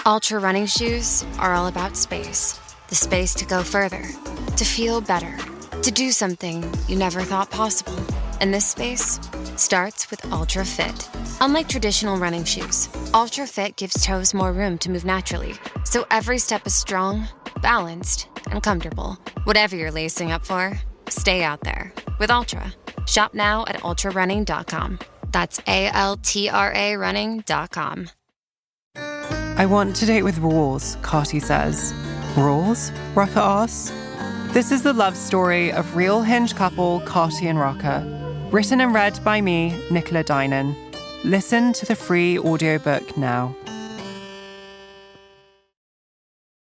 Ultra running shoes are all about space. The space to go further, to feel better, to do something you never thought possible. And this space starts with Ultra Fit. Unlike traditional running shoes, Ultra Fit gives toes more room to move naturally, so every step is strong, balanced, and comfortable. Whatever you're lacing up for, stay out there with Ultra. Shop now at ultrarunning.com. That's ALTRA running.com. I want to date with rules, Carty says. Rules? Rucker asks. This is the love story of real Hinge couple Carty and Rucker. Written and read by me, Nicola Dinan. Listen to the free audiobook now.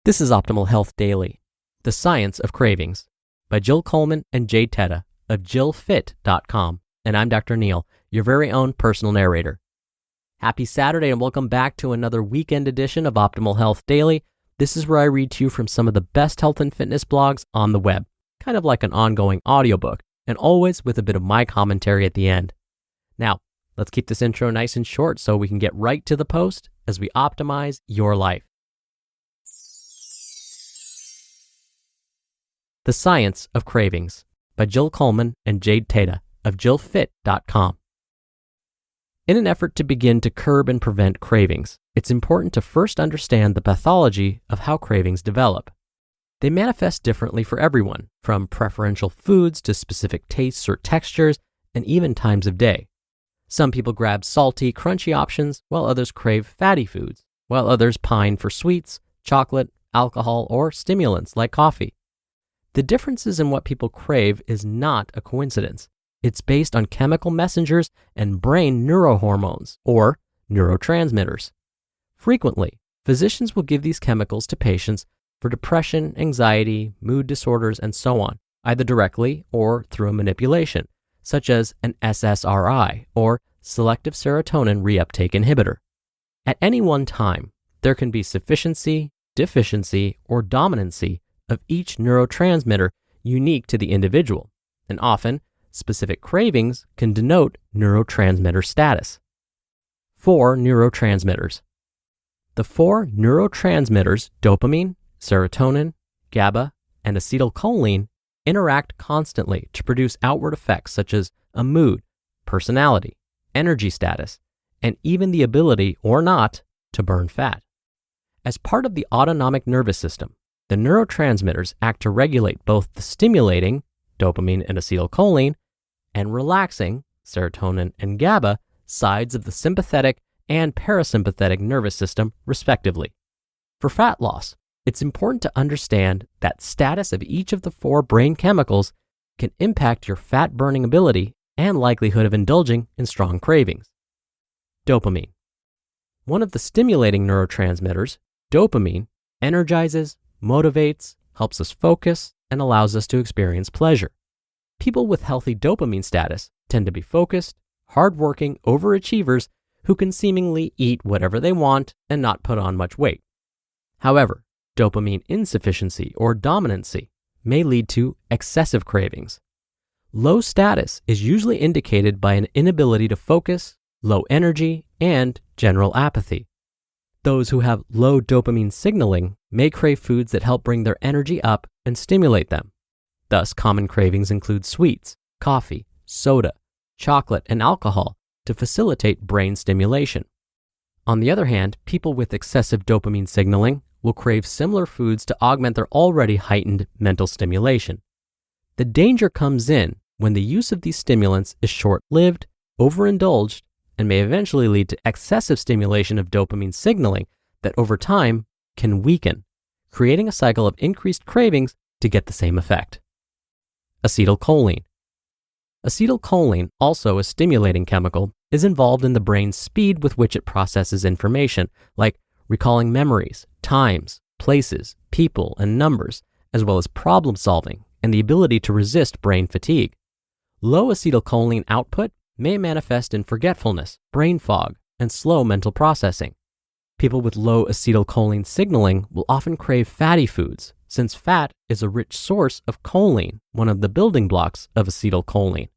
This is Optimal Health Daily, The Science of Cravings, by Jill Coleman and Jade Teta of JillFit.com. And I'm Dr. Neil, your very own personal narrator. Happy Saturday and welcome back to another weekend edition of Optimal Health Daily. This is where I read to you from some of the best health and fitness blogs on the web, kind of like an ongoing audiobook, and always with a bit of my commentary at the end. Now, let's keep this intro nice and short so we can get right to the post as we optimize your life. The Science of Cravings, by Jill Coleman and Jade Teta of JillFit.com. In an effort to begin to curb and prevent cravings, it's important to first understand the pathology of how cravings develop. They manifest differently for everyone, from preferential foods to specific tastes or textures, and even times of day. Some people grab salty, crunchy options, while others crave fatty foods, while others pine for sweets, chocolate, alcohol, or stimulants like coffee. The differences in what people crave is not a coincidence. It's based on chemical messengers and brain neurohormones, or neurotransmitters. Frequently, physicians will give these chemicals to patients for depression, anxiety, mood disorders, and so on, either directly or through a manipulation, such as an SSRI, or selective serotonin reuptake inhibitor. At any one time, there can be sufficiency, deficiency, or dominancy of each neurotransmitter unique to the individual, and often, specific cravings can denote neurotransmitter status. 4 neurotransmitters. The 4 neurotransmitters, dopamine, serotonin, GABA, and acetylcholine, interact constantly to produce outward effects such as a mood, personality, energy status, and even the ability or not to burn fat. As part of the autonomic nervous system, the neurotransmitters act to regulate both the stimulating, dopamine and acetylcholine, and relaxing, serotonin and GABA, sides of the sympathetic and parasympathetic nervous system, respectively. For fat loss, it's important to understand that status of each of the 4 brain chemicals can impact your fat-burning ability and likelihood of indulging in strong cravings. Dopamine. One of the stimulating neurotransmitters, dopamine, energizes, motivates, helps us focus, and allows us to experience pleasure. People with healthy dopamine status tend to be focused, hardworking overachievers who can seemingly eat whatever they want and not put on much weight. However, dopamine insufficiency or dominancy may lead to excessive cravings. Low status is usually indicated by an inability to focus, low energy, and general apathy. Those who have low dopamine signaling may crave foods that help bring their energy up and stimulate them. Thus, common cravings include sweets, coffee, soda, chocolate, and alcohol to facilitate brain stimulation. On the other hand, people with excessive dopamine signaling will crave similar foods to augment their already heightened mental stimulation. The danger comes in when the use of these stimulants is short-lived, overindulged, and may eventually lead to excessive stimulation of dopamine signaling that over time can weaken, creating a cycle of increased cravings to get the same effect. Acetylcholine. Acetylcholine, also a stimulating chemical, is involved in the brain's speed with which it processes information, like recalling memories, times, places, people, and numbers, as well as problem solving and the ability to resist brain fatigue. Low acetylcholine output may manifest in forgetfulness, brain fog, and slow mental processing. People with low acetylcholine signaling will often crave fatty foods, since fat is a rich source of choline, one of the building blocks of acetylcholine.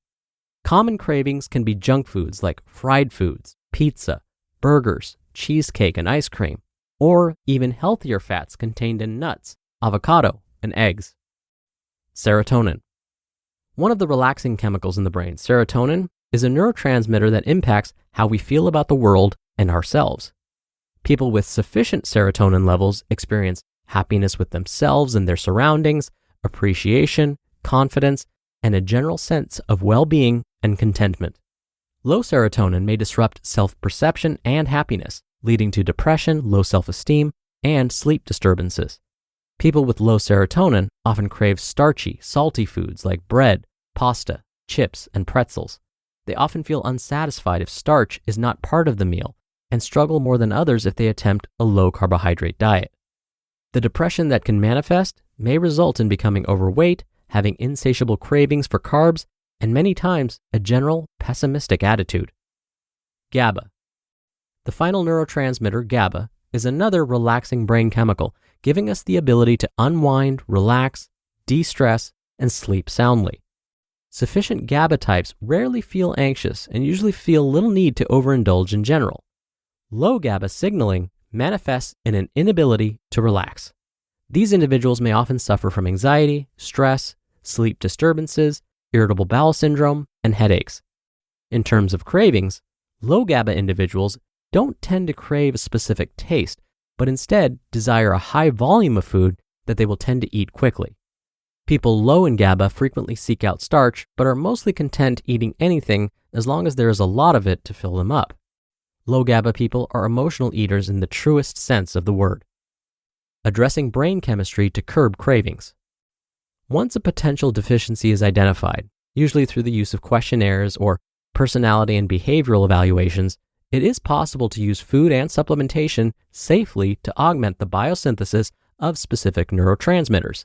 Common cravings can be junk foods like fried foods, pizza, burgers, cheesecake, and ice cream, or even healthier fats contained in nuts, avocado, and eggs. Serotonin. One of the relaxing chemicals in the brain, serotonin, is a neurotransmitter that impacts how we feel about the world and ourselves. People with sufficient serotonin levels experience happiness with themselves and their surroundings, appreciation, confidence, and a general sense of well-being and contentment. Low serotonin may disrupt self-perception and happiness, leading to depression, low self-esteem, and sleep disturbances. People with low serotonin often crave starchy, salty foods like bread, pasta, chips, and pretzels. They often feel unsatisfied if starch is not part of the meal and struggle more than others if they attempt a low-carbohydrate diet. The depression that can manifest may result in becoming overweight, having insatiable cravings for carbs, and many times a general pessimistic attitude. GABA. The final neurotransmitter, GABA, is another relaxing brain chemical, giving us the ability to unwind, relax, de-stress, and sleep soundly. Sufficient GABA types rarely feel anxious and usually feel little need to overindulge in general. Low GABA signaling manifests in an inability to relax. These individuals may often suffer from anxiety, stress, sleep disturbances, irritable bowel syndrome, and headaches. In terms of cravings, low GABA individuals don't tend to crave a specific taste, but instead desire a high volume of food that they will tend to eat quickly. People low in GABA frequently seek out starch, but are mostly content eating anything as long as there is a lot of it to fill them up. Low GABA people are emotional eaters in the truest sense of the word. Addressing brain chemistry to curb cravings. Once a potential deficiency is identified, usually through the use of questionnaires or personality and behavioral evaluations, it is possible to use food and supplementation safely to augment the biosynthesis of specific neurotransmitters.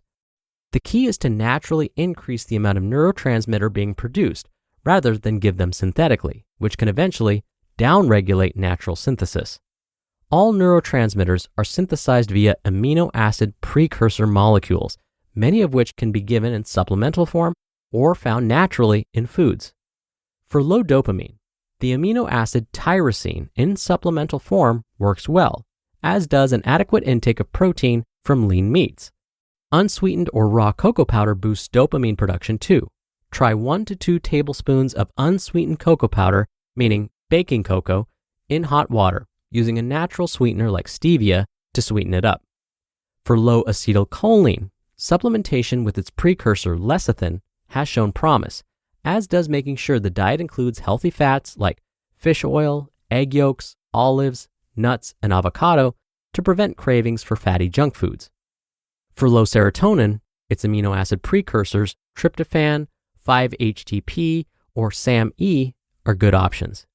The key is to naturally increase the amount of neurotransmitter being produced rather than give them synthetically, which can eventually downregulate natural synthesis. All neurotransmitters are synthesized via amino acid precursor molecules, many of which can be given in supplemental form or found naturally in foods. For low dopamine, the amino acid tyrosine in supplemental form works well, as does an adequate intake of protein from lean meats. Unsweetened or raw cocoa powder boosts dopamine production too. Try 1 to 2 tablespoons of unsweetened cocoa powder, meaning baking cocoa, in hot water, using a natural sweetener like stevia to sweeten it up. For low acetylcholine, supplementation with its precursor lecithin has shown promise, as does making sure the diet includes healthy fats like fish oil, egg yolks, olives, nuts, and avocado to prevent cravings for fatty junk foods. For low serotonin, its amino acid precursors, tryptophan, 5-HTP, or SAMe are good options.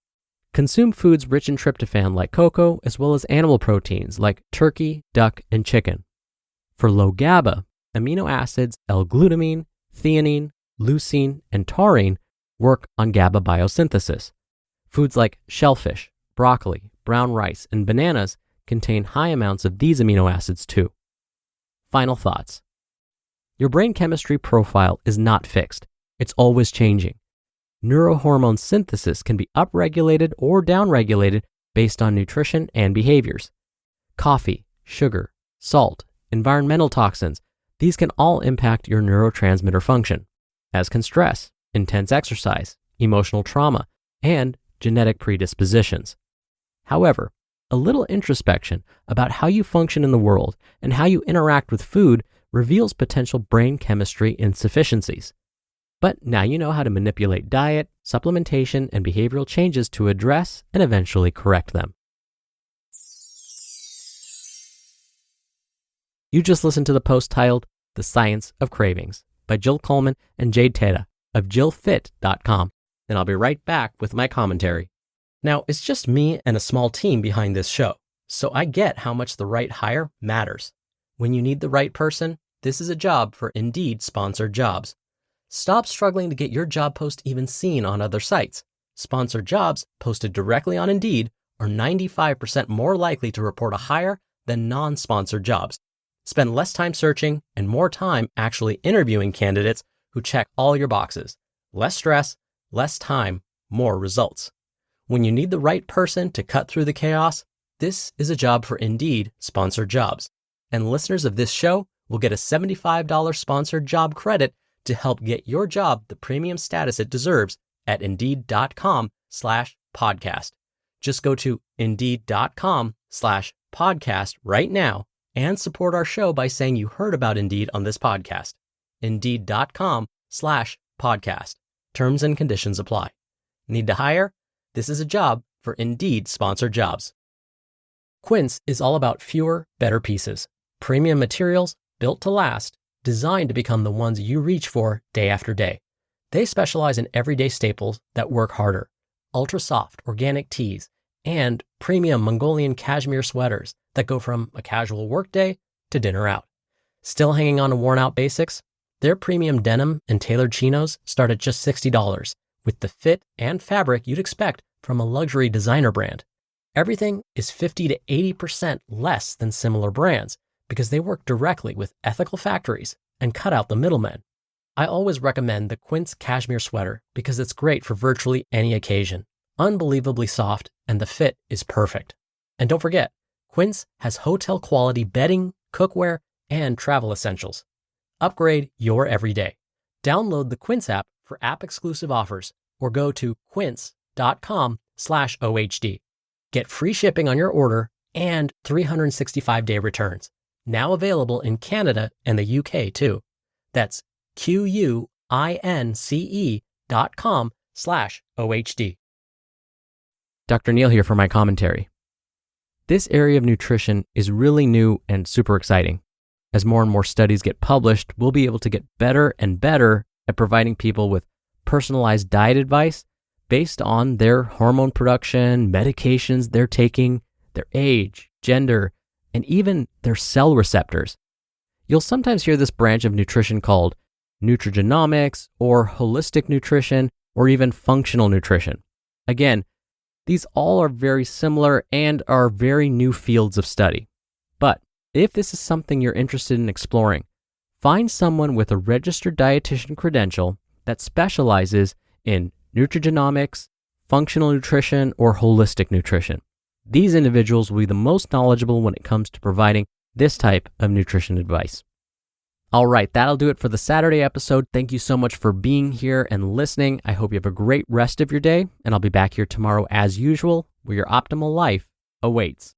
Consume foods rich in tryptophan like cocoa, as well as animal proteins like turkey, duck, and chicken. For low GABA, amino acids L-glutamine, theanine, leucine, and taurine work on GABA biosynthesis. Foods like shellfish, broccoli, brown rice, and bananas contain high amounts of these amino acids too. Final thoughts. Your brain chemistry profile is not fixed. It's always changing. Neurohormone synthesis can be upregulated or downregulated based on nutrition and behaviors. Coffee, sugar, salt, environmental toxins, these can all impact your neurotransmitter function, as can stress, intense exercise, emotional trauma, and genetic predispositions. However, a little introspection about how you function in the world and how you interact with food reveals potential brain chemistry insufficiencies. But now you know how to manipulate diet, supplementation, and behavioral changes to address and eventually correct them. You just listened to the post titled The Science of Cravings by Jill Coleman and Jade Teta of jillfit.com, and I'll be right back with my commentary. Now, it's just me and a small team behind this show, so I get how much the right hire matters. When you need the right person, this is a job for Indeed sponsored jobs. Stop struggling to get your job post even seen on other sites. Sponsored jobs posted directly on Indeed are 95% more likely to report a hire than non-sponsored jobs. Spend less time searching and more time actually interviewing candidates who check all your boxes. Less stress, less time, more results. When you need the right person to cut through the chaos, This is a job for Indeed sponsored jobs, and listeners of this show will get a $75 sponsored job credit to help get your job the premium status it deserves at Indeed.com/podcast. Just go to Indeed.com/podcast right now and support our show by saying you heard about Indeed on this podcast. Indeed.com/podcast. Terms and conditions apply. Need to hire? This is a job for Indeed sponsored jobs. Quince is all about fewer, better pieces. Premium materials built to last, designed to become the ones you reach for day after day. They specialize in everyday staples that work harder. Ultra soft organic tees and premium Mongolian cashmere sweaters that go from a casual workday to dinner out. Still hanging on to worn out basics? Their premium denim and tailored chinos start at just $60 with the fit and fabric you'd expect from a luxury designer brand. Everything is 50 to 80% less than similar brands because they work directly with ethical factories and cut out the middlemen. I always recommend the Quince cashmere sweater because it's great for virtually any occasion. Unbelievably soft, and the fit is perfect. And don't forget, Quince has hotel quality bedding, cookware, and travel essentials. Upgrade your everyday. Download the Quince app for app-exclusive offers or go to quince.com/OHD. Get free shipping on your order and 365-day returns. Now available in Canada and the UK too. That's QUINCE.com/OHD. Dr. Neil here for my commentary. This area of nutrition is really new and super exciting. As more and more studies get published, we'll be able to get better and better at providing people with personalized diet advice based on their hormone production, medications they're taking, their age, gender, and even their cell receptors. You'll sometimes hear this branch of nutrition called nutrigenomics or holistic nutrition or even functional nutrition. Again, these all are very similar and are very new fields of study. But if this is something you're interested in exploring, find someone with a registered dietitian credential that specializes in nutrigenomics, functional nutrition, or holistic nutrition. These individuals will be the most knowledgeable when it comes to providing this type of nutrition advice. All right, that'll do it for the Saturday episode. Thank you so much for being here and listening. I hope you have a great rest of your day, and I'll be back here tomorrow as usual, where your optimal life awaits.